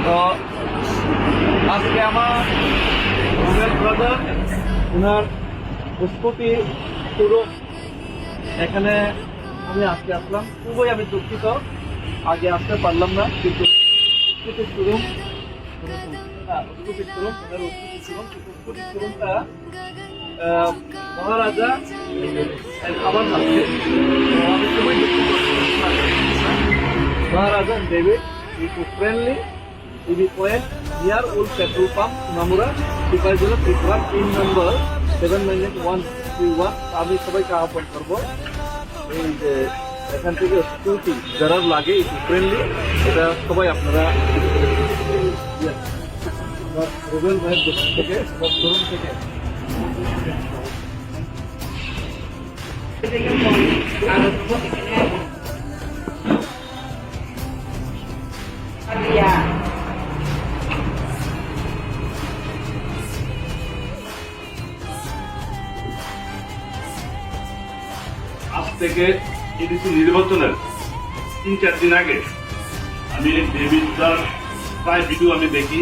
তো আজকে আমার ব্রাদার ওনার প্রস্তুতি শুরু এখানে আমি আজকে আসলাম, খুবই আমি দুঃখিত আগে আসতে পারলাম না, কিন্তু শোরুমটা মহারাজা আমার হাতে। আমি খুবই দুঃখিত। Maharaja David eco friendly EV point near old petrol pump Namura Sepahijala Tripura 3 number 79131। আমি সবাইকে আহ্বান করবো এই যে এখান থেকে স্কুটি যারা লাগে ইকো ফ্রেন্ডলি, এটা সবাই আপনারা রুবেল ভাইয়ের দোকান থেকে শোরুম থেকে আজ থেকে এডিসি নির্বাচনের 3-4 দিন আগে আমি ডেভিডদার প্রায় ভিডিও আমি দেখি।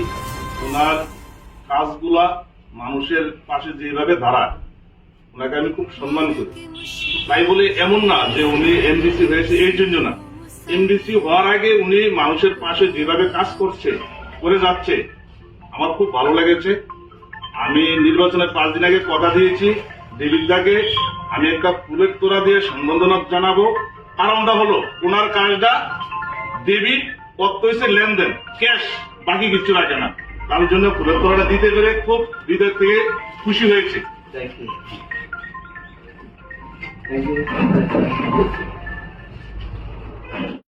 ওনার কাজগুলা মানুষের পাশে যেভাবে দাঁড়ায়, ওনাকে আমি খুব সম্মান করি। তাই বলে এমন না যে উনি এমডিসি হয়েছে এই জন্য না, এমডিসি হওয়ার আগে উনি মানুষের পাশে যেভাবে কাজ করে যাচ্ছে আমার খুব ভালো লেগেছে। আমি নির্বাচনের 5 দিন আগে কথা দিয়েছি ডেভিডদাকে আমি একটা ফুলের তোড়া দিয়ে সম্বর্ধনা জানাবো। কারণটা হলো ওনার কাজটা ডেবিট কত হয়েছে লেনদেন ক্যাশ, বাকি কিছু রাখে না। তার জন্য ফুলের তোড়াটা দিতে পেরে খুব হৃদয় থেকে খুশি হয়েছে। Thank you.